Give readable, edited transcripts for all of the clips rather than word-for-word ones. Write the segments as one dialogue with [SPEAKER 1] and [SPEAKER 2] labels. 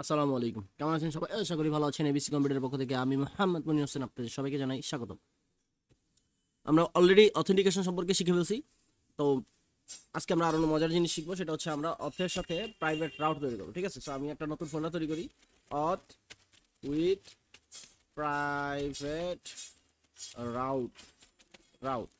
[SPEAKER 1] আসসালামু আলাইকুম, কেমন আছেন সবাই? আশা করি ভালো আছেন। এবিসি কম্পিউটারের পক্ষ থেকে আমি মোহাম্মদ মনির হোসেন আপনাদের সবাইকে জানাই স্বাগতম। আমরা অলরেডি অথেন্টিকেশন সম্পর্কে শিখে ফেলছি। তো আজকে আমরা আরো মজার জিনিস শিখবো, সেটা হচ্ছে আমরা অথের সাথে প্রাইভেট রাউট তৈরি করবো। ঠিক আছে, তো আমি একটা নতুন ফোল্ডার তৈরি করি, অথ উইথ প্রাইভেট রাউট রাউট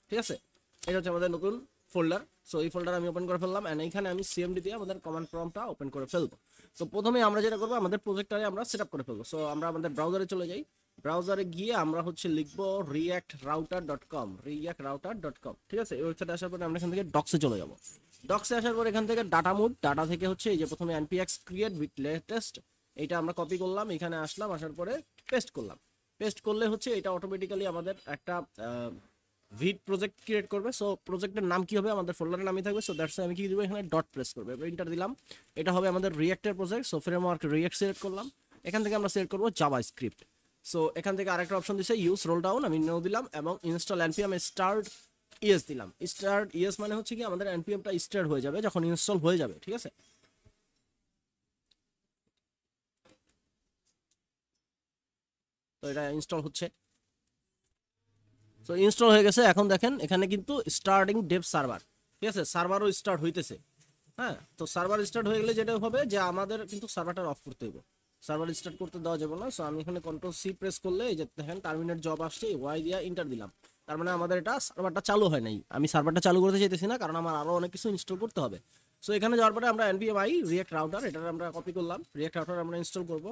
[SPEAKER 1] ঠিক আছে, এটা হচ্ছে আমাদের নতুন ফোল্ডার। সো এই ফোল্ডার আমি ওপেন করে ফেললাম, এন্ড এইখানে আমি সিএমডি দিয়ে আমাদের কমান্ড প্রম্পটটা ওপেন করে ফেলবো। তো প্রথমে আমরা যেটা করবো, আমাদের প্রজেক্টরে আমরা সেট আপ করে ফেলবো। সো আমরা আমাদের ব্রাউজারে চলে যাই। ব্রাউজারে গিয়ে আমরা হচ্ছে লিখবো react router.com। ঠিক আছে, এই ওয়েবসাইটে আসার পরে আমরা এখান থেকে ডক্সে চলে যাবো। ডক্সে আসার পর এখান থেকে ডাটা মুড, ডাটা থেকে হচ্ছে এই যে প্রথমে npx create with latest, এটা আমরা কপি করলাম, এখানে আসলাম, আসার পরে পেস্ট করলাম। পেস্ট করলে হচ্ছে এটা অটোমেটিক্যালি আমাদের একটা ভিড প্রজেক্ট ক্রিয়েট করবে। সো প্রজেক্টের নাম কি হবে, আমাদের ফোল্ডারের নামই থাকবে। সো দ্যাটস আমি কি দিব, এখানে ডট প্রেস করবে, এবার এন্টার দিলাম। এটা হবে আমাদের রিঅ্যাক্টের project. So framework React select করলাম, এখান থেকে আমরা সিলেক্ট করবো জাভা স্ক্রিপ্ট। সো এখান থেকে আরেকটা অপশন দিছে ইউজ রোল ডাউন, আমি নো দিলাম, এবং ইনস্টল এনপিএম স্টার্ট ইএস দিলাম। স্টার্ট ইএস মানে হচ্ছে কি আমাদের এনপিএমটা স্টার্ট হয়ে যাবে যখন ইনস্টল হয়ে যাবে। ঠিক আছে, তো এটা ইনস্টল হচ্ছে। সো ইনস্টল হয়ে গেছে, এখন দেখেন এখানে কিন্তু স্টার্টিং ডেভ সার্ভার। ঠিক আছে, সার্ভারও স্টার্ট হইতেছে। হ্যাঁ, তো সার্ভার স্টার্ট হয়ে গেলে যেটা হবে যে আমাদের কিন্তু সার্ভারটা অফ করতে হবে, সার্ভার স্টার্ট করতে দেওয়া যাবে না। সো আমি এখানে কন্ট্রোল সি প্রেস করলে এই যে দেখেন টার্মিনেট জব আসছে, ওয়াই দিয়া ইন্টার দিলাম। তার মানে আমাদের এটা সার্ভারটা চালু হয় নাই, আমি সার্ভারটা চালু করতে চাইতেছি না, কারণ আমার আরো অনেক কিছু ইনস্টল করতে হবে। সো এখানে যাওয়ার পরে আমরা npm i রিঅ্যাক্ট রাউটার, এটা আমরা কপি করলাম, রিঅ্যাক্ট রাউটার আমরা ইনস্টল করব।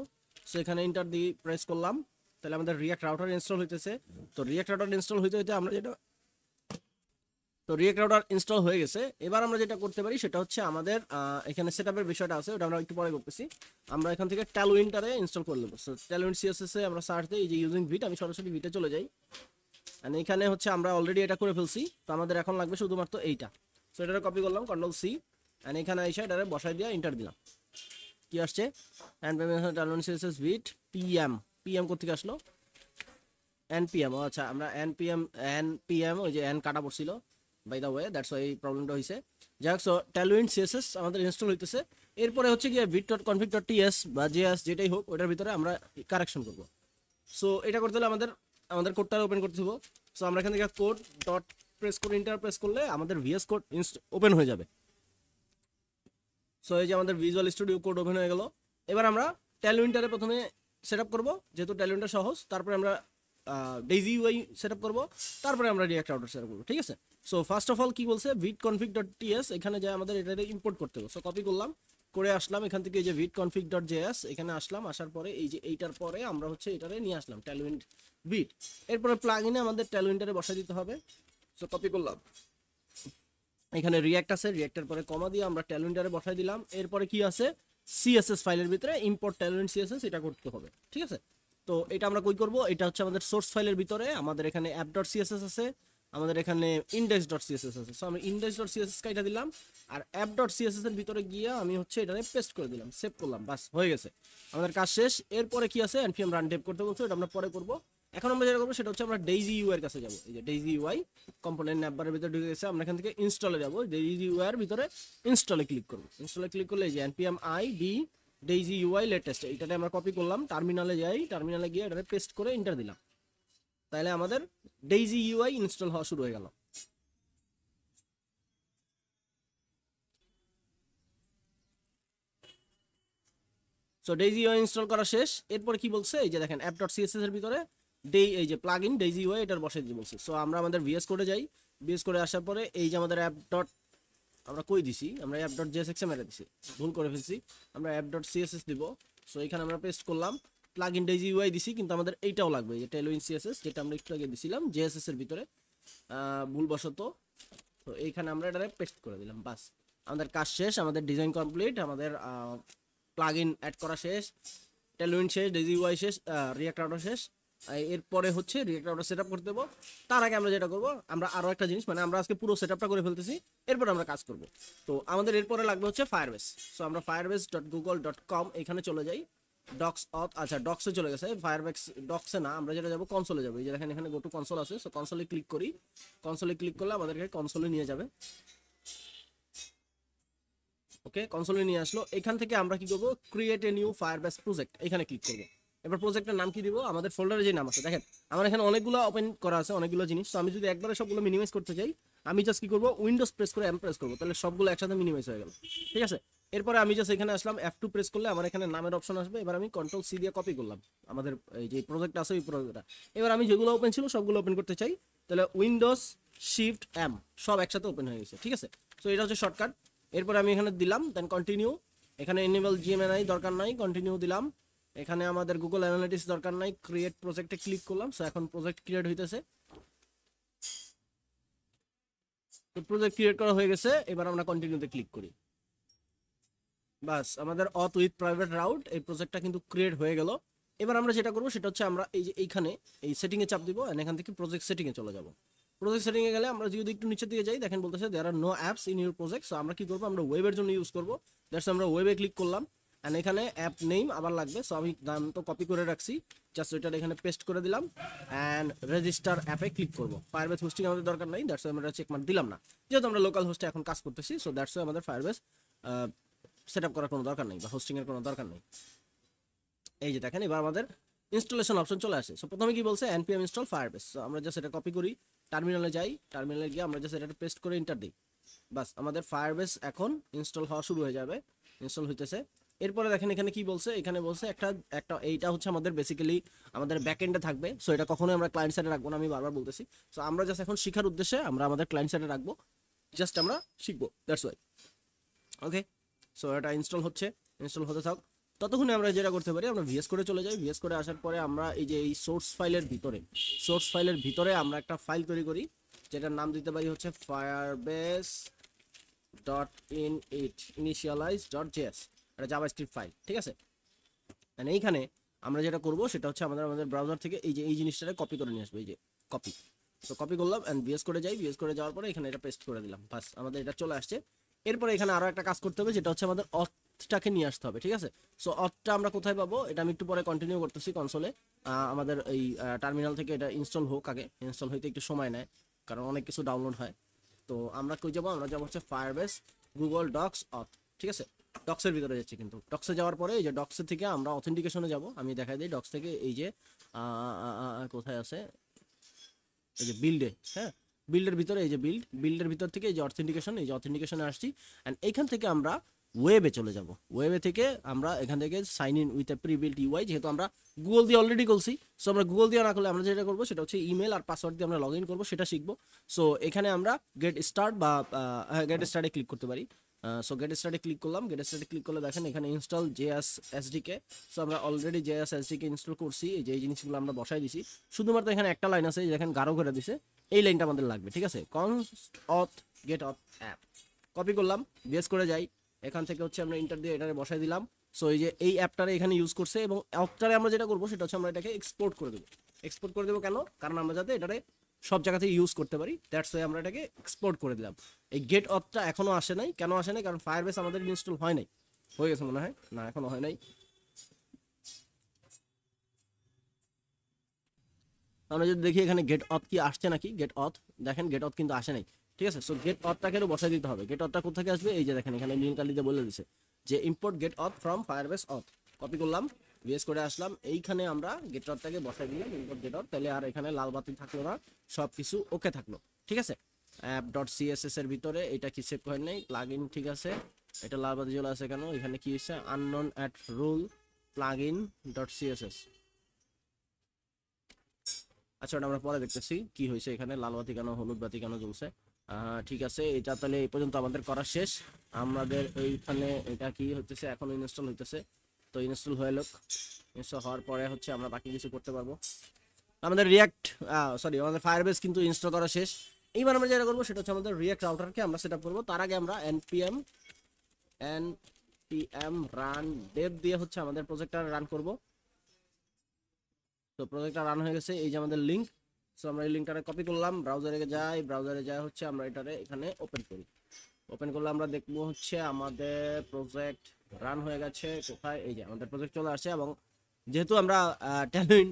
[SPEAKER 1] সো এখানে ইন্টার দিয়ে প্রেস করলাম, তাহলে আমাদের রিঅ্যাক্ট রাউটার ইনস্টল হইতেছে। তো রিঅ্যাক্ট রাউটার ইনস্টল হইতে হইতে আমরা যেটা, তো রিঅ্যাক্ট রাউটার ইনস্টল হয়ে গেছে। এবার আমরা যেটা করতে পারি সেটা হচ্ছে আমাদের এখানে সেটআপের বিষয়টা আছে, ওটা আমরা একটু পরে করতেছি। আমরা এখান থেকে ট্যালউইনটারে ইনস্টল করে নেব। সো ট্যালউইন সিএসএস এ আমরা সার্চ দিই, এই যে ইউজিং ভিট, আমি সরাসরি ভিটে চলে যাই। আর এখানে হচ্ছে আমরা অলরেডি এটা করে ফেলছি, তো আমাদের এখন লাগবে শুধুমাত্র এইটা। সো এটা কপি করলাম, কন্ট্রোল সি, এন্ড এখানে এসে এটারে বসাই দিয়ে ইন্টার দিলাম। কি আসছে, এন্ড ট্যালউইন সিএসএস ভিট পিএম। পিএম কোথা থেকে আসলো, এনপিএম। আচ্ছা, আমরা এনপিএম ওই যে এন কাটা পড়ছিল, by the way that's why এই প্রবলেমটা হয়েছে। যাই হোক, সো ট্যালউইন সিএসএস আমাদের ইনস্টল হইতেছে। এরপরে হচ্ছে গিয়ে vit.config.ts বা js যেটাই হোক, ওটার ভিতরে আমরা কারেকশন করব। সো এটা করতে হলে আমাদের আমাদের কোডটা ওপেন করতে হবে। সো আমরা এখান থেকে কোড ডট প্রেস করে ইন্টার প্রেস করলে আমাদের ভিএস কোড ওপেন হয়ে যাবে। সো এই যে আমাদের ভিজুয়াল স্টুডিও কোড ওপেন হয়ে গেল। এবার আমরা ট্যালউইনটারে প্রথমে সেট আপ করবো, যেহেতু ট্যালউইনটা সহজ। তারপরে আমরা ডেইজি ইউআই সেট আপ করবো, তারপরে আমরা রিঅ্যাক্ট রাউটার সেট আপ করবো। ঠিক আছে, সো ফার্স্ট অফ অল কি বলছে, vit.config.ts, এখানে যায় আমাদের এটা ইম্পোর্ট করতে হবে। সো কপি করলাম, করে আসলাম এখান থেকে এই যে vit.config.js, এখানে আসলাম, আসার পরে এই যে এইটার পরে আমরা হচ্ছে এটারে নিয়ে আসলাম ট্যালউইন ভিট। এরপরে প্লাগইনে আমাদের ট্যালউইনটারে বসাই দিতে হবে। সো কপি করলাম, এখানে রিঅ্যাক্ট আছে, রিঅ্যাক্টের পরে কমা দিয়ে আমরা ট্যালউইনটারে বসাই দিলাম। এরপরে কি আছে, সিএসএস ফাইলের ভিতরে ইম্পোর্ট ট্যালউইন সিএসএস, এটা করতে হবে। ঠিক আছে, তো এটা আমরা কই করব, এটা হচ্ছে আমাদের সোর্স ফাইলের ভিতরে, আমাদের এখানে app.css আছে, আমাদের এখানে index.css আছে। সো আমি index.css কাইটা দিলাম, আর app.css এর ভিতরে গিয়ে আমি হচ্ছে এটারে পেস্ট করে দিলাম, সেভ করলাম, বাস হয়ে গেছে, আমাদের কাজ শেষ। এরপরে কি আছে, npm রান ডেভ করতে বলছো, এটা আমরা পরে করব। এখন আমরা যেটা করবো সেটা হচ্ছে আমরা ডেইজি ইউআই এর কাছে যাব। এই যে ডেইজি ইউআই কম্পোনেন্ট ন্যাপবারের ভিতরে ঢুকে গেছে, আমরা এখান থেকে ইনস্টলে যাব, ডেইজি ইউআই এর ভিতরে ইনস্টলে ক্লিক করব। ইনস্টলে ক্লিক করলে এই যে npm i d daisy UI latest, এইটাতে আমরা কপি করলাম, টার্মিনালে যাই, টার্মিনালে গিয়ে এটাতে পেস্ট করে এন্টার দিলাম, তাহলে আমাদের ডেইজি ইউআই ইনস্টল হওয়া শুরু হয়ে গেল। সো ডেইজি ইউআই ইনস্টল করা শেষ। এরপরে কি বলছে, এই যে দেখেন app.css এর ভিতরে এই যে প্লাগইন ডেইজি ইউআই এটার বসাই দিতে বলছে। সো আমরা আমাদের ভিএস কোডে যাই, ভিএস কোডে আসার পরে এই যে আমাদের অ্যাপ ডট, আমরা কই দিছি, আমরা app.jsx এ মেরে দিছি, ভুল করে ফেলছি, আমরা app.css দিব। সো এখানে আমরা পেস্ট করলাম, প্লাগইন ডেইজি ইউআই দিছি, কিন্তু আমাদের এইটাও লাগবে, এই যে ট্যালউইন সিএসএস, যেটা আমরা একটু আগে দিছিলাম জেএসএস এর ভিতরে ভুলবশত। তো এইখানে আমরা এটা পেস্ট করে দিলাম, বাস আমাদের কাজ শেষ, আমাদের ডিজাইন কমপ্লিট, আমাদের প্লাগইন অ্যাড করা শেষ, ট্যালউইন শেষ, ডেইজি ইউআই শেষ, রিঅ্যাক্ট রাউটার শেষ। এরপরে হচ্ছে রিঅ্যাক্ট রাউটার সেটআপ করতে দেবো। তার আগে আমরা যেটা করবো, আমরা আরো একটা জিনিস, মানে আমরা আজকে পুরো সেটআপটা করে ফেলতেছি, এরপর আমরা কাজ করব। তো আমাদের এরপরে লাগবে হচ্ছে ফায়ারবেস। সো আমরা firebase.google.com এখানে চলে যাই, ডক্স অথ, আচ্ছা ডক্সে চলে গেছে, ফায়ারবেস ডক্সে না, আমরা যেটা যাবো কনসোলে যাবো। এই যে দেখেন এখানে গো টু কনসোল আছে, সো কনসোলে ক্লিক করি, কনসোলে ক্লিক করলে আমাদেরকে কনসোলে নিয়ে যাবে। ওকে, কনসোলে নিয়ে আসলো। এখান থেকে আমরা কি করব, create a new Firebase project, এখানে ক্লিক করব। এবার প্রজেক্টের নাম কি দিব, আমাদের ফোল্ডারে যে নাম আছে, দেখেন আমার এখানে অনেকগুলো ওপেন করা আছে, অনেকগুলো জিনিস। তো আমি যদি একবারে সবগুলো মিনিমাইজ করতে চাই, আমি জাস্ট কি করব, উইন্ডোজ প্রেস করে এম প্রেস করব, তাহলে সবগুলো একসাথে মিনিমাইজ হয়ে গেল। ঠিক আছে, এরপরে আমি জাস্ট এখানে আসলাম, F2 প্রেস করলে আমার এখানে নামের অপশন আসবে। এবার আমি কন্ট্রোল সি দিয়ে কপি করলাম আমাদের এই যে প্রজেক্ট আছে ওই প্রজেক্টটা। এবার আমি যেগুলো ওপেন ছিল সবগুলো ওপেন করতে চাই, তাহলে উইন্ডোজ শিফট এম সব একসাথে ওপেন হয়ে গেছে। ঠিক আছে, সো এটা হচ্ছে শর্টকাট। এরপর আমি এখানে দিলাম দেন কন্টিনিউ। এখানে এনেবল জিএমএনআই দরকার নাই, কন্টিনিউ দিলাম। এখানে আমাদের গুগল অ্যানালিটিক্স দরকার নাই, ক্রিয়েট প্রজেক্টে ক্লিক করলাম। সো এখন প্রজেক্ট ক্রিয়েট হইতেছে, তো প্রজেক্ট ক্রিয়েট করা হয়ে গেছে। এবার আমরা কন্টিনিউতে ক্লিক করি, বাস আমাদের অথ উইথ প্রাইভেট রাউট এই প্রজেক্টটা কিন্তু ক্রিয়েট হয়ে গেল। এবার আমরা যেটা করবো সেটা হচ্ছে আমরা এই যে এইখানে এই সেটিংয়ে চাপ দিব, এন্ড এখান থেকে প্রজেক্ট সেটিংয়ে চলে যাব। প্রজেক্ট সেটিংয়ে গেলে আমরা যদি একটু নিচের দিকে যাই, দেখেন বলতেছে there are no apps in your project. So আমরা কি করবো, আমরা ওয়েবের জন্য ইউজ করবো, দ্যাটস আমরা ওয়েবে ক্লিক করলাম। অ্যান্ড এখানে অ্যাপ নেম আবার লাগবে, সো আমি নাম তো কপি করে রাখছি, জাস্ট ওইটা এখানে পেস্ট করে দিলাম। অ্যান্ড রেজিস্টার অ্যাপে ক্লিক করবো। ফায়ারবেস হোস্টিং আমাদের দরকার নাই, দ্যাটস আমরা চেক মার্ক দিলাম না, যেহেতু আমরা লোকাল হোস্টে এখন কাজ করতেছি। সো দ্যাটস আমাদের ফায়ারবেস সেট আপ করার কোনো দরকার নেই বা হোস্টিংয়ের কোনো দরকার নেই। এই যে দেখেন এবার আমাদের ইনস্টলেশন অপশন চলে আসে। সো প্রথমে কি বলছে, npm install firebase। সো আমরা জাস্ট এটা কপি করি, টার্মিনালে যাই, টার্মিনালে গিয়ে আমরা জাস্ট এটা পেস্ট করে এন্টার দিই, বাস আমাদের ফায়ারবেস এখন ইনস্টল হওয়া শুরু হয়ে যাবে, ইনস্টল হইতেছে। এরপরে দেখেন এখানে কি বলছে, এখানে বলছে একটা একটা এইটা হচ্ছে আমাদের বেসিক্যালি আমাদের ব্যাকএন্ডে থাকবে। সো এটা কখনোই আমরা ক্লায়েন্ট সাইডে রাখবো না, আমি বারবার বলতেছি। সো আমরা জাস্ট এখন শেখার উদ্দেশ্যে আমরা আমাদের ক্লায়েন্ট সাইডে রাখবো, জাস্ট আমরা শিখবো, দ্যাটস ওয়াই। ওকে, সো এটা ইনস্টল হচ্ছে, ইনস্টল হতে থাক। ততক্ষণে আমরা যেটা করতে পারি, আমরা ভিএস করে চলে যাই। ভিএস করে আসার পরে আমরা এই যে এই সোর্স ফাইলের ভিতরে আমরা একটা ফাইল তৈরি করি, যেটার নাম দিতে পারি হচ্ছে firebase dot in it initialise dot JS, এটা জাভাস্ক্রিপ্ট ফাইল। ঠিক আছে, মানে এইখানে আমরা যেটা করব সেটা হচ্ছে আমাদের ব্রাউজার থেকে এই যে এই জিনিসটাকে কপি করে নিয়ে আসবো, এই যে কপি। তো কপি করলাম এন্ড ভিএস করে যাই, ভিএস করে যাওয়ার পরে এখানে এটা পেস্ট করে দিলাম, বাস আমাদের এটা চলে আসছে। এরপরে এখানে আরো একটা কাজ করতে হবে, যেটা হচ্ছে আমাদের অথটাকে নিয়ে আসতে হবে। ঠিক আছে, সো অথটা আমরা কোথায় পাবো, এটা আমি একটু পরে কন্টিনিউ করতেছি কনসোলে। আমাদের এই টার্মিনাল থেকে এটা ইনস্টল হোক, আগে ইনস্টল হইতে একটু সময় নেয় কারণ অনেক কিছু ডাউনলোড হয়। তো আমরা কই যাবো, আমরা যাবো হচ্ছে ফায়ারবেস গুগল ডক্স অথ। ঠিক আছে, ডক্সের ভিতরে যাচ্ছি, কিন্তু ডক্সে যাওয়ার পরে এই যে ডক্সের থেকে আমরা অথেন্টিকেশনে যাব। আমি দেখাই দিই, ডক্স থেকে এই যে কোথায় আছে, এই যে বিল্ডে, হ্যাঁ বিল্ডের ভিতরে এই যে বিল্ডের ভিতর থেকে এই যে অথেন্টিকেশন, এই যে অথেন্টিকেশনে আসছি। অ্যান্ড এইখান থেকে আমরা ওয়েবে চলে যাব। ওয়েবে থেকে আমরা এখান থেকে sign in with a prebuilt UI, যেহেতু আমরা গুগল দিয়ে অলরেডি করছি। সো আমরা গুগল দিয়ে না করলে আমরা যেটা করবো সেটা হচ্ছে ইমেল আর পাসওয়ার্ড দিয়ে আমরা লগ ইন করবো, সেটা শিখবো। সো এখানে আমরা গেট স্টার্ট বা গেট স্টার্টে ক্লিক করতে পারি। সো গেট স্টার্টে ক্লিক করলাম, গেট স্টার্টে ক্লিক করলে দেখেন এখানে ইনস্টল জেএস এসডিকে। সো আমরা অলরেডি জেএস এসডিকে ইনস্টল করছি, এই যে এই জিনিসগুলো আমরা বসাই দিছি। শুধুমাত্র এখানে একটা লাইন আছে, দেখেন গাঢ় করে দিছে, এই লাইনটা আমাদের লাগবে। ঠিক আছে, কনস্ট অথ গেট অথ অ্যাপ কপি করলাম, বেস করে যাই, এখান থেকে হচ্ছে আমরা ইন্টার দিয়ে এটারে বসাই দিলাম। সো এই যে এই অ্যাপটারে এখানে ইউজ করছে, এবং অ্যাপটারে আমরা যেটা করবো সেটা হচ্ছে আমরা এটাকে এক্সপোর্ট করে দেবো। এক্সপোর্ট করে দেবো কেন, কারণ আমরা যাতে এটারে সব জায়গাতে ইউজ করতে পারি, দ্যাটস ওয়াই আমরা এটাকে এক্সপোর্ট করে দিলাম। এই গেট অথটা এখনো আসে নাই, কেন আসে নাই, কারণ ফায়ারবেস আমাদের ইনস্টল হয় নাই। হয়ে গেছে মনে হয়, না এখনো হয় নাই। আমরা যদি দেখি এখানে গেট অথ কি আসছে নাকি, গেট অথ দেখেন গেট অথ কিন্তু আসে নাই। ঠিক আছে, সো গেট অথটাকে বসাই দিতে হবে। গেট অথটা কোথা থেকে আসবে, এই যে দেখেন এখানে নীল কালিতে বলে দিছে যে import get auth from Firebase auth. Copy করলাম, ভিএস করে আসলাম, এইখানে আমরা গেট অথটাকে বসাই দিলাম, ইম্পোর্ট গেট অথ। তাহলে আর এখানে লাল বাতি থাকলো না, সব কিছু ওকে থাকলো। ঠিক আছে, অ্যাপ ডট সিএসএস এর ভিতরে এটা কি সেভ হয় নাই, প্লাগ ইন, ঠিক আছে, এটা লাল বাতি চলে আসে কেন, এখানে কি হচ্ছে unknown at rule plug in dot CSS. আচ্ছা, ওটা আমরা পরে দেখতেছি কি হয়েছে, এখানে লাল বাতি কেন হলুদ বাতি কেন জ্বলছে। ঠিক আছে, এটা তাহলে এই পর্যন্ত আমাদের করা শেষ। আমাদের এইখানে এটা কি হইতেছে, এখন ইনস্টল হইতেছে। তো ইনস্টল হয়ে লোক, ইনস্টল হওয়ার পরে হচ্ছে আমরা বাকি কিছু করতে পারবো। আমাদের আমাদের ফায়ারবেস কিন্তু ইনস্টল করা শেষ। এইবার আমরা যেটা করবো সেটা হচ্ছে আমাদের রিয়াক্ট রাউটারকে আমরা সেট আপ করবো। তার আগে আমরা npm রান dev দিয়ে হচ্ছে আমাদের প্রজেক্টটা রান করব। তো প্রজেক্টটা রান হয়ে গেছে, এই যে আমাদের লিঙ্ক। সো আমরা এই লিঙ্কটারে কপি করলাম, ব্রাউজারে যাই, ব্রাউজারে যাই হচ্ছে আমরা এটারে এখানে ওপেন করি। ওপেন করলে আমরা দেখবো হচ্ছে আমাদের প্রজেক্ট রান হয়ে গেছে। কোথায়, এই যে আমাদের প্রজেক্ট চলে আসছে। এবং যেহেতু আমরা ট্যালুইন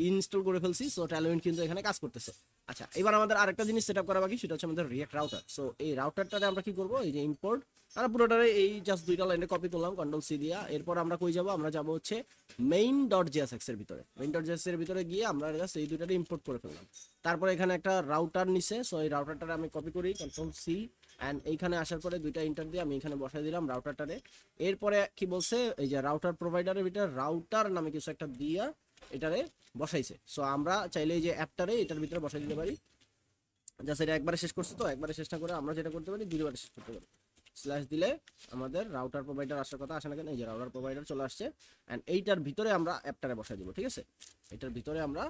[SPEAKER 1] ইনস্টল করে ফেলছি, সো ট্যালুইন কিন্তু এখানে কাজ করতেছে। আচ্ছা, এবার আমাদের আরেকটা জিনিস সেটআপ করা বাকি, সেটা হচ্ছে আমাদের রিঅ্যাক্ট রাউটার। সো এই রাউটারটারে আমরা কি করব, এই যে ইম্পোর্ট, আমরা পুরোটারে এই জাস্ট দুইটা লাইনে কপি করলাম কন্ট্রোল সি দিয়া। এরপর আমরা কই যাব, আমরা যাব হচ্ছে main.jsx এর ভিতরে। main.jsx এর ভিতরে গিয়ে আমরা জাস্ট এই দুইটারে ইম্পোর্ট করে ফেললাম। তারপর এখানে একটা রাউটার নিছে, সো এই রাউটারটারে আমি কপি করি কন্ট্রোল সি, এন্ড এইখানে আসার পরে দুইটা ইন্টার দিয়ে আমি এখানে বসাই দিলাম রাউটারটারে। এরপরে কি বলছে, এই যে রাউটার প্রোভাইডারের ভিতরে রাউটার নামে কিছু একটা দিয়া এটারে বসাইছে। সো আমরা চাইলে এই যে অ্যাপটারে এটার ভিতরে বসাই দিতে পারি। জাস্ট এটা একবারে শেষ করছে, তো একবারে শেষ না করে আমরা যেটা করতে পারি দুইবারে শেষ করতে পারি। স্ল্যাশ দিলে আমাদের রাউটার প্রোভাইডার আসার কথা, আসে না কেন, এই যে রাউটার প্রোভাইডার চলে আসছে। অ্যান্ড এইটার ভিতরে আমরা অ্যাপটারে বসাই দিব, ঠিক আছে। এটার ভিতরে আমরা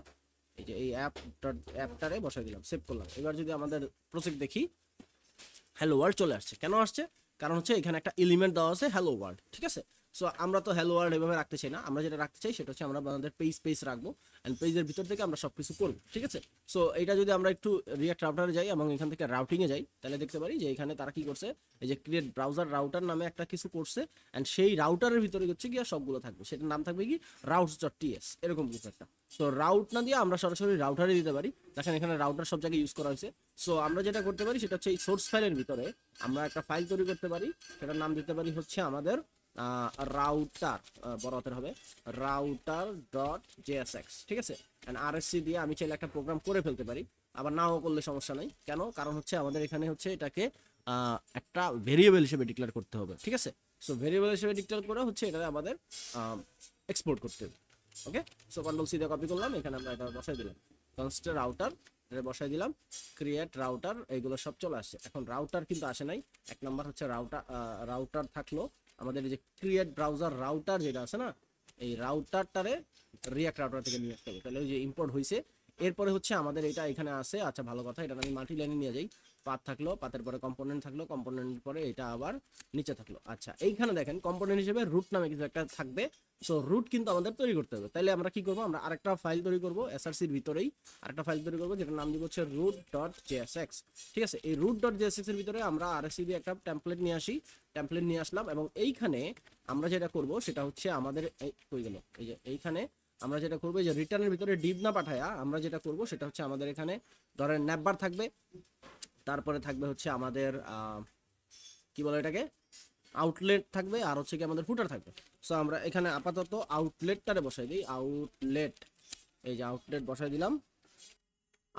[SPEAKER 1] এই যে এই অ্যাপটারে বসাই দিলাম, সেভ করলাম। এবার যদি আমাদের প্রজেক্ট দেখি, হ্যালো ওয়ার্ল্ড চলে আসছে। কেন আসছে? কারণ হচ্ছে এখানে একটা এলিমেন্ট দেওয়া আছে হ্যালো ওয়ার্ল্ড, ঠিক আছে। সো আমরা তো হ্যালো ওয়ার্ল্ড এভাবে রাখতে চাই না, আমরা যেটা রাখতে চাই সেটা হচ্ছে আমরা আমাদের পেজ রাখবো, অ্যান্ড পেজের ভিতর থেকে আমরা সবকিছু করবো, ঠিক আছে। সো এটা যদি আমরা একটু রিঅ্যাক্ট রাউটারে যাই এবং এখান থেকে রাউটিংয়ে যাই, তাহলে দেখতে পারি যে এখানে তারা কি করছে, এই যে ক্রিয়েট ব্রাউজার রাউটার নামে একটা কিছু করছে, অ্যান্ড সেই রাউটারের ভিতরে হচ্ছে গিয়ে সবগুলো থাকবে, সেটার নাম থাকবে কি routes.ts, এরকম কিছু একটা। তো রাউট না দিয়ে আমরা সরাসরি রাউটারে দিতে পারি। দেখেন এখানে রাউটার সব জায়গায় ইউজ করা হয়েছে। সো আমরা যেটা করতে পারি সেটা হচ্ছে এই সোর্স ফাইলের ভিতরে আমরা একটা ফাইল তৈরি করতে পারি, সেটার নাম দিতে পারি হচ্ছে আমাদের রাউটার, বড় হাতের হবে, router.jsx, ঠিক আছে। এন্ড আরএসসি দিয়ে আমি চাইলে একটা প্রোগ্রাম করে ফেলতে পারি, আবার নাও করলে সমস্যা নাই। কেন? কারণ হচ্ছে আমাদের এখানে হচ্ছে এটাকে একটা ভেরিয়েবল হিসেবে ডিক্লেয়ার করতে হবে, ঠিক আছে। সো ভেরিয়েবল হিসেবে ডিক্লেয়ার করে হচ্ছে এটা আমাদের এক্সপোর্ট করতে হবে। ওকে, সো কন্ট্রোল সি দিয়ে কপি করলাম, এখানে আমরা এটা বসাই দিলাম, কনস্ট রাউটার এটা বসাই দিলাম, ক্রিয়েট রাউটার, এইগুলো সব চলে আসছে। এখন রাউটার কিন্তু আসে নাই, এক নাম্বার হচ্ছে রাউটার থাকলো আমাদের এই যে ক্রিয়েট ব্রাউজার রাউটার যেটা আছে না, এই রাউটারটারে রিঅ্যাক্ট রাউটার থেকে নিয়ে আসতে হবে, তাহলে ওই যে ইম্পোর্ট হয়েছে। এরপরে হচ্ছে আমাদের এটা এখানে আছে, আচ্ছা ভালো কথা, এটা আমি মাল্টি লাইনে নিয়ে যাই। পাথ থাকলো, পাথের পরে কম্পোনেন্ট থাকলো, কম্পোনেন্ট পরে এটা আবার নিচে থাকলো। আচ্ছা, এইখানে দেখেন কম্পোনেন্ট হিসেবে রুট নামে কিছু একটা থাকবে। সো রুট কিন্তু আমাদের তৈরি করতে হবে, তাইলে আমরা কি করবো, আমরা আরেকটা ফাইল তৈরি করবো এসআরসির ভিতরেই, আরেকটা ফাইল তৈরি করবো যেটার নাম দিব হচ্ছে root.jsx, ঠিক আছে। এই root.jsx এর ভিতরে আমরা আরএসসি দিয়ে একটা টেমপ্লেট নিয়ে আসি, টেমপ্লেট নিয়ে আসলাম, এবং এইখানে আমরা যেটা করব সেটা হচ্ছে আমাদের কই গেল, এই যে এইখানে আমরা যেটা করবো, এই যে রিটার্নের ভিতরে ডিভ না পাঠায়া আমরা যেটা করব সেটা হচ্ছে আমাদের এখানে ধরেন ন্যাপবার থাকবে, তারপরে থাকবে হচ্ছে আমাদের কি বলে এটাকে, আউটলেট থাকবে, আর হচ্ছে কি আমাদের ফুটার থাকবে। সো আমরা এখানে আপাতত আউটলেটটারে বসাই দিই, আউটলেট, এই যে আউটলেট বসাই দিলাম,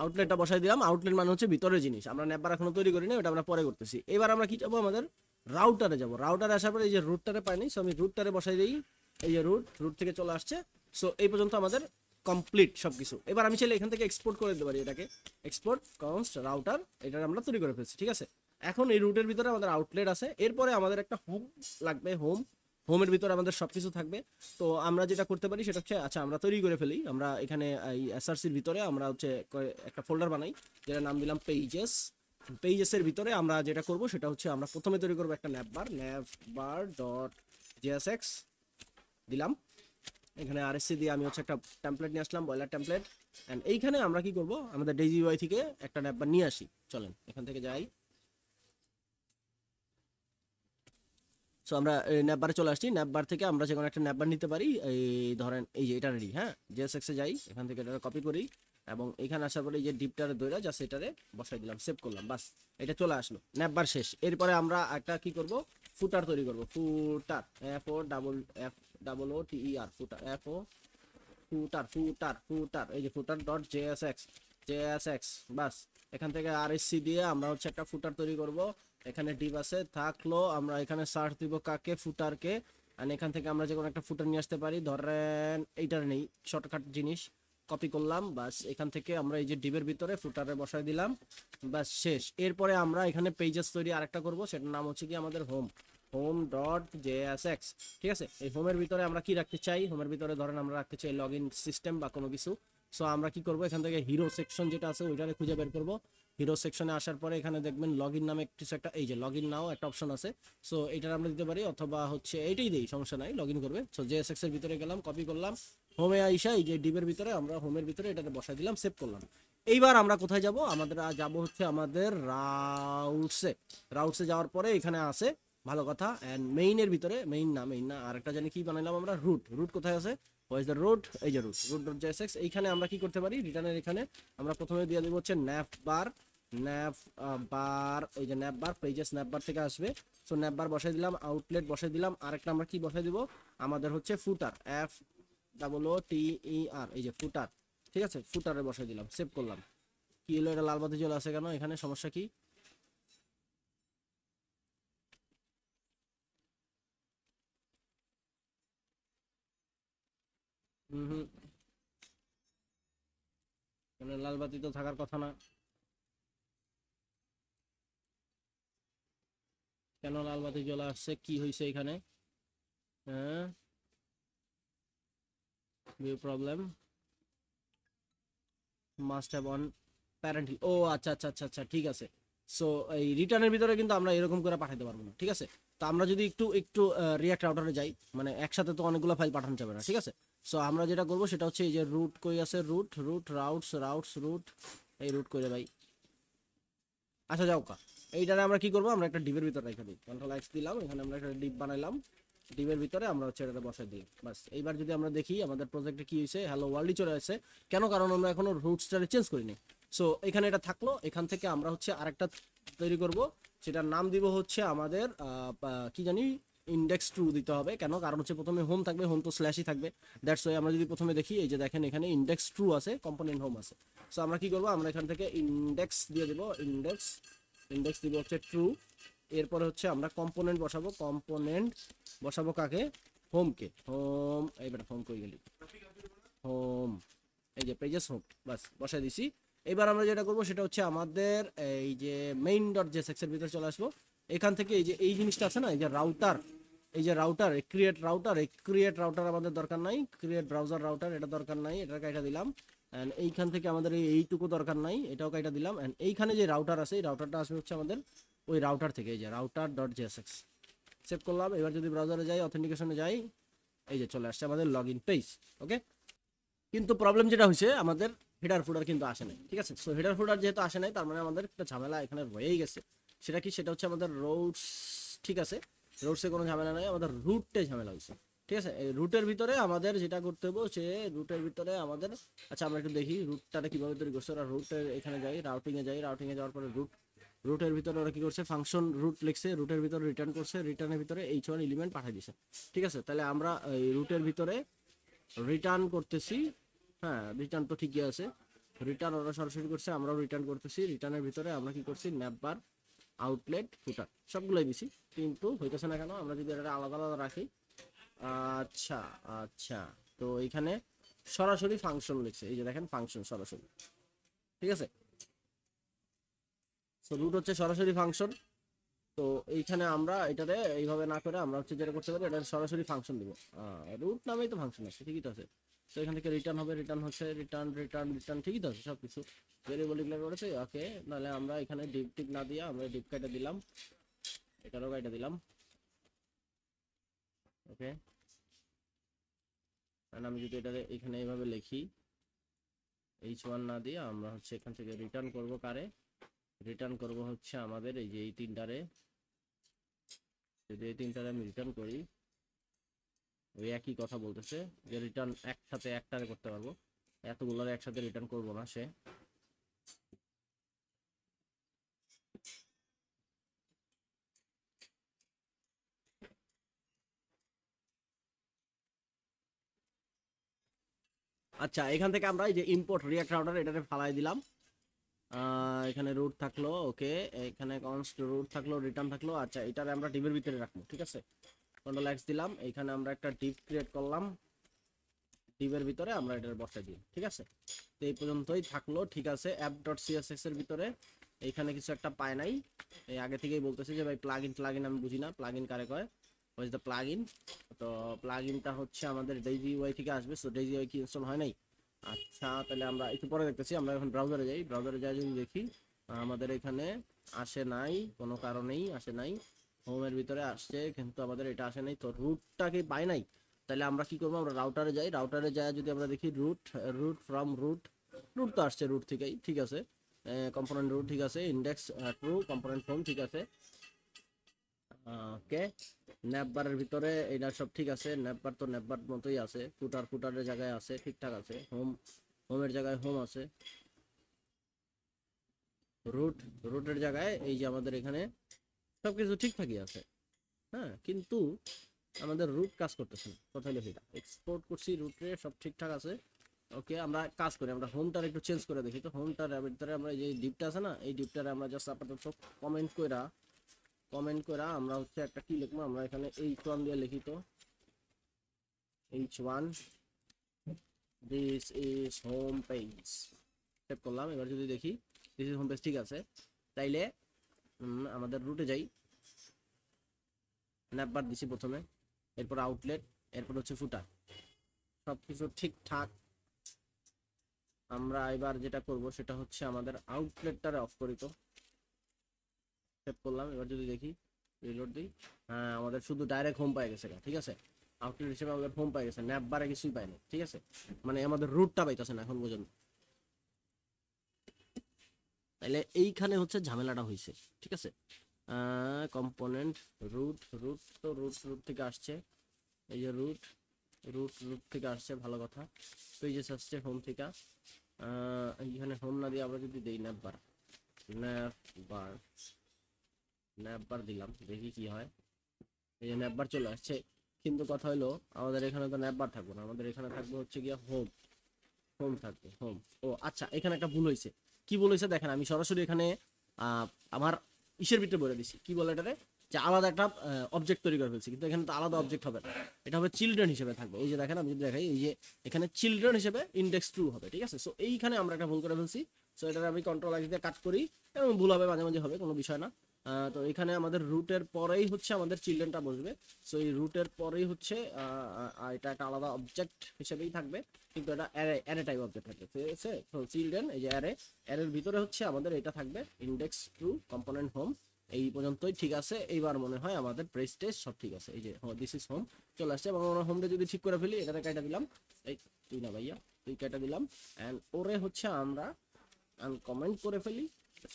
[SPEAKER 1] আউটলেটটা বসাই দিলাম। আউটলেট মানে হচ্ছে ভিতরের জিনিস, আমরা ন্যাপবার এখনো তৈরি করিনি, ওটা আমরা পরে করতেছি। এবার আমরা কি যাবো, আমাদের রাউটারে যাব। রাউটারে আসার পরে এই যে রুটটারে পাইনি, সো আমি রুটটারে বসাই দিই, এই যে রুট থেকে চলে আসছে। সো এই পর্যন্ত আমাদের কমপ্লিট সবকিছু। এবার আমি চাইলে এখান থেকে এক্সপোর্ট করে দিতে পারি, এটাকে এক্সপোর্ট কনস্ট রাউটার, এটা আমরা তৈরি করে ফেলছি, ঠিক আছে। এখন এই রুটের ভিতরে আমাদের আউটলেট আছে, এরপরে আমাদের একটা হোম লাগবে, হোমের ভিতরে আমাদের সবকিছু থাকবে। তো আমরা যেটা করতে পারি সেটা হচ্ছে, আচ্ছা আমরা তৈরি করে ফেলি, আমরা এখানে এই এসআরসির ভিতরে আমরা হচ্ছে একটা ফোল্ডার বানাই, যেটা নাম দিলাম পেজেসের ভিতরে আমরা যেটা করব সেটা হচ্ছে আমরা প্রথমে তৈরি করবো একটা navbar.jsx দিলাম, এখানে আরএসসি দিয়ে আমি হচ্ছে একটা টেমপ্লেট নিয়ে আসলাম, বয়লার টেমপ্লেট। এন্ড এইখানে আমরা কি করব, আমাদের ডেজি ইউআই থেকে একটা ন্যাপবার নিয়ে আসি, চলেন এখান থেকে যাই। সো আমরা ন্যাপবারে চলে আসছি, ন্যাপবার থেকে আমরা যে কোনো একটা ন্যাপবার নিতে পারি, এই ধরেন এই যে এটা রেডি, হ্যাঁ, জেএসএক্স এ যাই, এখান থেকে এটা কপি করি, এবং এখানে আসার পরে এই যে ডিপটারে দইরা জাস্ট এটারে বসাই দিলাম, সেভ করলাম, বাস এটা চলে আসলো, ন্যাপবার শেষ। এরপরে আমরা একটা কি করব, ফুটার তৈরি করব, ফুটার, FOOTER, ফুটার, এই যে ফুটার.jsx, বাস এখান থেকে আরএসসি দিয়ে আমরা হচ্ছে একটা ফুটার তৈরি করব। এখানে ডিভ আছে থাকলো, আমরা এখানে সার্চ দিব কাকে, ফুটারকে, আর এখান থেকে আমরা যে কোনো একটা ফুটার নিয়ে আসতে পারি, ধরেন এইটার নেই, শর্টকাট জিনিস কপি করলাম, বাস এখান থেকে আমরা এই যে ডিভের ভিতরে ফুটারে বসাই দিলাম, বাস শেষ। এরপরে আমরা এখানে পেজেস তৈরি আরেকটা করব, সেটার নাম হচ্ছে কি আমাদের home.jsx, ঠিক আছে। এই হোমের ভিতরে আমরা কি রাখতে চাই, হোমের ভিতরে ধরেন আমরা রাখতে চাই লগ ইন সিস্টেম বা কোনো কিছু। সো আমরা কি করব, এখান থেকে হিরো সেকশন যেটা আছে ওইটারে খুঁজে বের করব। হিরো সেকশনে আসার পরে এখানে দেখবেন লগ ইন নামে কিছু একটা, এই যে লগ ইন নাও একটা অপশন আছে, সো এটার আমরা দিতে পারি, অথবা হচ্ছে এইটাই দিই, সমস্যা নাই, লগ ইন করবে। সো জেএসএক্স এর ভিতরে গেলাম, কপি করলাম, হোমে আইসা এই যে ডিবের ভিতরে আমরা হোমের ভিতরে এটাতে বসাই দিলাম, সেভ করলাম। এইবার আমরা কোথায় যাব, আমাদের যাব হচ্ছে আমাদের রাউটসে যাওয়ার পরে এখানে আছে ভালো কথা। অ্যান্ড মেইন না আরেকটা জানি কি বানাইলাম আমরা, রুট। রুট কোথায় আছে? What is the root? এই যে রুট, রুট ডট জেএসএক্স। এইখানে আমরা কি করতে পারি, রিটার্নের এখানে আমরা প্রথমে দিয়ে দেবো হচ্ছে ন্যাপ বার। ন্যাপ বার, এই যে ন্যাপ বার, পেজে স্ন্যাপ বার থেকে আসবে। সো ন্যাপ বার বসাই দিলাম, আউটলেট বসাই দিলাম। আরেকটা আমরা কি বসাই দিব, আমাদের হচ্ছে ফুটার, FOOTER, এই যে ফুটার। ঠিক আছে, ফুটারে বসাই দিলাম, সেভ করলাম। কি হলো, এটা লাল বাতি চলে আসে কেন, এখানে সমস্যা কি? হুম হুম, মানে লাল বাতি তো থাকার কথা না, কেন লাল বাতি জ্বলে আসছে, কি হয়েছে এখানে? হ্যাঁ, view problem, must have on parent. ও আচ্ছা আচ্ছা আচ্ছা আচ্ছা, ঠিক আছে। সো এই রিটার্নের ভিতরে কিন্তু আমরা এরকম করে পাঠাতে পারবো না, ঠিক আছে। তো আমরা যদি একটু একটু রিয়াক্ট রাউটারে যাই, মানে একসাথে তো অনেকগুলো ফাইল পাঠানো যাবে না, ঠিক আছে। সো আমরা যেটা করবো সেটা হচ্ছে এই যে রুট কই আছে, রুট রুট রাউটস রুট, এই রুট করে ভাই। আচ্ছা যাও কা, এইটারে আমরা কি করবো, আমরা একটা ডিবের ভিতরে রেখে দিই, Ctrl+X দিলাম, এখানে আমরা একটা ডিপ বানাইলাম। ডিবের ভিতরে আমরা হচ্ছে এটা বসাই দিই, বাস। এইবার যদি আমরা দেখি আমাদের প্রজেক্টে কি হয়েছে, হ্যালো ওয়ার্ল্ডই চলে আসছে। কেন? কারণ আমরা এখনো রুটসটারে চেঞ্জ করিনি। সো এখানে এটা থাকলো, এখান থেকে আমরা হচ্ছে আরেকটা তৈরি করব, সেটার নাম দিব হচ্ছে আমাদের কি জানি, ইন্ডেক্স ট্রু দিতে হবে। কেন? কারণ হচ্ছে প্রথমে হোম থাকবে, হোম তো স্ল্যাশই থাকবে। দ্যাটস ওয়াই আমরা যদি প্রথমে দেখি, এই যে দেখেন এখানে ইন্ডেক্স ট্রু আছে, কম্পোনেন্ট হোম আছে। সো আমরা কি করবো, আমরা এখান থেকে ইন্ডেক্স দিয়ে দেবো, ইন্ডেক্স, ইন্ডেক্স দিব হচ্ছে ট্রু। এরপরে হচ্ছে আমরা কম্পোনেন্ট বসাবো, কম্পোনেন্ট বসাবো কাকে, হোমকে। হোম, এইবার হোম কই গেলি, হোম, এই যে পেজেস হোম, বাস বসাই দিছি। এবার আমরা যেটা করবো সেটা হচ্ছে আমাদের এই যে মেইন ডট জেএসএক্স এর ভিতরে চলে আসবো। এখান থেকে এই যে এই জিনিসটা আছে না, এই যে রাউটার, এই যে রাউটার, ক্রিয়েট রাউটার, এই ক্রিয়েট রাউটার আমাদের দরকার নাই, ক্রিয়েট ব্রাউজার রাউটার এটা দরকার নাই, এটা কাইটা দিলাম। এন্ড এইখান থেকে আমাদের এইটুকু দরকার নাই, এটাও কাইটা দিলাম। এন্ড এইখানে যে রাউটার আছে, এই রাউটারটা আসবে হচ্ছে আমাদের ওই রাউটার থেকে, এই যে রাউটার ডট জেএসএক্স, সেভ করলাম। এবার যদি ব্রাউজারে যাই, অথেন্টিকেশনে যাই, এই যে চলে আসছে আমাদের লগ ইন পেজ। ওকে, কিন্তু প্রবলেম যেটা হয়েছে, আমাদের হেডার ফুডার কিন্তু আসে নাই, ঠিক আছে। সো হেডার ফুডার যেহেতু আসে নাই, তার মানে আমাদের একটা ঝামেলা এখানে রয়েই গেছে। সেটা কি, সেটা হচ্ছে আমাদের রোডস, ঠিক আছে। রোডসে কোনো ঝামেলা নাই, আমাদের রুটে ঝামেলা হয়েছে, ঠিক আছে। এই রুটের ভিতরে আমাদের যেটা করতে হবে, সে রুটের ভিতরে আমাদের, আচ্ছা আমরা একটু দেখি রুটটা কিভাবে তৈরি করছে ওরা। রুটের এখানে যাই, রাউটিংয়ে যাই, রাউটিংয়ে যাওয়ার পরে রুট, রুটের ভিতরে ওরা কি করছে, ফাংশন রুট লিখছে, রুটের ভিতরে রিটার্ন করছে, রিটার্নের ভিতরে H1 এলিমেন্ট পাঠিয়ে দিছে, ঠিক আছে। তাহলে আমরা এই রুটের ভিতরে রিটার্ন করতেছি, হ্যাঁ রিটার্ন তো ঠিকই আছে। রিটার্ন ওরা সরাসরি করছে, আমরাও রিটার্ন করতেছি। রিটার্নের ভিতরে আমরা কি করছি, ন্যাপবার, আউটলেট, ফুটার সবগুলোই দিছি, কিন্তু হইতেছে না কেন। আমরা যদি এটা আলাদা আলাদা রাখি, আচ্ছা আচ্ছা, তো এইখানে সরাসরি ফাংশন লিখছে, এই যে দেখেন ফাংশন সরাসরি, ঠিক আছে। সো রুট হচ্ছে সরাসরি ফাংশন। তো এইখানে আমরা এটারে এইভাবে না করে আমরা হচ্ছে যেটা করতে পারি, এটা সরাসরি ফাংশন দিব, রুট নামেই তো ফাংশন আছে, ঠিকই তো আছে। তো এখান থেকে রিটার্ন হবে, রিটার্ন হচ্ছে রিটার্ন রিটার্ন রিটার্ন, ঠিকই তো আছে সব কিছু, ভেরিয়েবল ডিক্লেয়ার করেছে, ওকে। নাহলে আমরা এখানে ডিপ টিপ না দিয়ে আমরা ডিপ কাইটা দিলাম, এটারও কাইটা দিলাম, ওকে। কারণ আমি যদি এটা এখানে এইভাবে লিখি, H1 না দিয়ে আমরা হচ্ছে এখান থেকে রিটার্ন করব কারে, রিটার্ন করব হচ্ছে আমাদের এই যে এই তিনটারে। যদি এই তিনটারে আমি রিটার্ন করি, ওই একই কথা বলতেছে যে রিটার্ন একসাথে একটারে করতে পারবো, এতগুলোর একসাথে রিটার্ন করবো না সে। আচ্ছা, এখান থেকে আমরা এই যে ইম্পোর্ট রিয়াক্ট রাউটার এটাতে ফালাই দিলাম। এখানে রুট থাকলো, ওকে। এখানে কনস্ট রুট থাকলো, রিটার্ন থাকলো। আচ্ছা, এটারে আমরা ডিপের ভিতরে রাখবো, ঠিক আছে। Ctrl+X দিলাম, এখানে আমরা একটা ডিপ ক্রিয়েট করলাম, ডিপের ভিতরে আমরা এটা বসাই দিই, ঠিক আছে। তো এই পর্যন্তই থাকলো, ঠিক আছে। app.css এর ভিতরে এইখানে কিছু একটা পায় নাই, এই আগে থেকেই বলতেছি যে ভাই প্লাগইন আমি বুঝি না, প্লাগইন কারে কয়, হোয়াট ইজ দ্য প্লাগইন। তো প্লাগইনটা হচ্ছে আমাদের ডেইজি ইউআই থেকে আসবে। সো ডেইজি ইউআই কি ইনস্টল হয় নাই? আচ্ছা, তাহলে আমরা একটু পরে দেখতেছি। আমরা এখন ব্রাউজারে যাই, ব্রাউজারে যাই যদি দেখি আমাদের এখানে আসে নাই, কোনো কারণেই আসে নাই। হোমের ভিতরে আসছে কিন্তু আমাদের এটা আসে নাই, তো রুটটাকে পাই নাই। তাহলে আমরা কি করবো, আমরা রাউটারে যাই, রাউটারে যাই যদি আমরা দেখি root, root from root, root তো আসছে রুট থেকেই, ঠিক আছে। কম্পোনেন্ট রুট ঠিক আছে, ইন্ডেক্স ট্রু, কম্পোনেন্ট হোম ঠিক আছে। ওকে, ন্যাপবারের ভিতরে এটা সব ঠিক আছে, ন্যাপবার তো ন্যাপবার মতোই আছে, ফুটারের জায়গায় আছে, ঠিকঠাক আছে, হোমের জায়গায় হোম আছে, রুটের জায়গায় এই যে আমাদের এখানে সবকিছু ঠিকঠাকই আছে। হ্যাঁ, কিন্তু আমাদের রুট কাজ করতেছে না, কথা হলো সেটা। এক্সপোর্ট করছি, রুটে সব ঠিকঠাক আছে। ওকে, আমরা কাজ করি, আমরা হোমটার একটু চেঞ্জ করে দেখি। তো হোমটার ভিতরে আমরা এই যে ডিপটা আছে না, এই ডিপটারে আমরা জাস্ট আপাতত কমেন্ট করা আমরা হচ্ছে একটা কি লিখবো, আমরা এখানে H1 দিয়ে লিখি। তো H1 this is home page, save করলাম। এবার যদি দেখি দিস ইজ হোম পেজ ঠিক আছে, তাইলে আমাদের রুটে যাই। ন্যাপবার দিছি প্রথমে, এরপর আউটলেট, এরপর হচ্ছে ফুটার, সবকিছু ঠিকঠাক। আমরা এবার যেটা করব সেটা হচ্ছে আমাদের আউটলেটটারে অফ করি। তো সেভ করলাম। এবার যদি দেখি, রিলোড দিই, হ্যাঁ আমাদের শুধু ডাইরেক্ট হোম পাই গেছে, ঠিক আছে। আউটলেট হিসেবে আমাদের হোম পাই গেছে, ন্যাপ বারে কিছুই পাইনি, ঠিক আছে। মানে আমাদের রুটটা পাইতেছে না এখন পর্যন্ত। তাইলে এইখানে হচ্ছে ঝামেলাটা হয়েছে, ঠিক আছে। কম্পোনেন্ট রুট তো রুট থেকে আসছে, এই যে রুট থেকে আসছে, ভালো কথা। পেজেস আসছে হোম থেকে। এইখানে হোম না দিয়ে আমরা যদি দিই ন্যাপবার দিলাম, দেখি কি হয়। এই যে ন্যাপবার চলে আসছে, কিন্তু কথা হলো আমাদের এখানে তো ন্যাপবার থাকবো না, আমাদের এখানে থাকবে হচ্ছে গিয়ে হোম থাকবে, হোম। ও আচ্ছা, এখানে একটা ভুল হয়েছে। কি ভুল হয়েছে দেখেন, আমি সরাসরি এখানে আমার ইসের ভিতরে বলে দিছি, কি বলে এটারে, যে আলাদা একটা অবজেক্ট তৈরি করে ফেলছি, কিন্তু এখানে তো আলাদা অবজেক্ট হবে না, এটা হবে চিলড্রেন হিসেবে থাকবে। এই যে দেখেন, আমি যদি দেখাই, এই যে এখানে চিলড্রেন হিসেবে ইন্ডেক্স ট্রু হবে, ঠিক আছে। সো এইখানে আমরা একটা ভুল করে ফেলছি। সো এটা আমি কন্ট্রোল আই দিয়ে কাট করি, এবং ভুল হবে, মাঝে মাঝে হবে, কোনো বিষয় না। তো এখানে আমাদের রুটের পরেই হচ্ছে আমাদের চিলড্রেনটা বসবে। সো এই রুটের পরেই হচ্ছে এটা একটা আলাদা অবজেক্ট হিসেবেই থাকবে, কিন্তু এটা অ্যারে টাইপ অবজেক্ট থাকবে, ঠিক আছে। তো চিলড্রেন, এই যে অ্যারের ভিতরে হচ্ছে আমাদের এটা থাকবে ইন্ডেক্স ট্রু কম্পোনেন্ট হোম। এই পর্যন্তই ঠিক আছে। এইবার মনে হয় আমাদের প্রেস টেস্ট সব ঠিক আছে। এই যে দিস ইজ হোম চলে আসছে, এবং আমরা হোমটা যদি ঠিক করে ফেলি, এটাতে কেটে দিলাম, এই তুই না ভাইয়া, তুই কেটে দিলাম, অ্যান্ড ওরে হচ্ছে আমরা কমেন্ট করে ফেলি,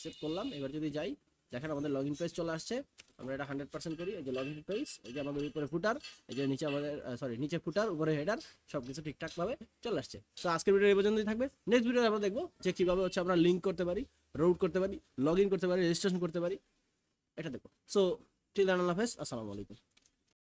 [SPEAKER 1] সেভ করলাম। এবার যদি যাই, দেখেন আমাদের লগ ইন পেজ চলে আসছে। আমরা এটা 100% করি, এই যে লগ ইন পেজ, এই যে আমাদের উপরে ফুটার, এই যে নিচে আমাদের নিচে ফুটার, উপরে হেডার, সবকিছু ঠিকঠাক ভাবে চলে আসছে। তো আজকের ভিডিও এই পর্যন্তই থাকবে। নেক্সট ভিডিও আমরা দেখবো যে কিভাবে হচ্ছে আমরা লিঙ্ক করতে পারি, রুট করতে পারি, লগ ইন করতে পারি, রেজিস্ট্রেশন করতে পারি, এটা দেখো। সো টিল দেন, আল্লাহ হাফেজ, আসসালামু আলাইকুম।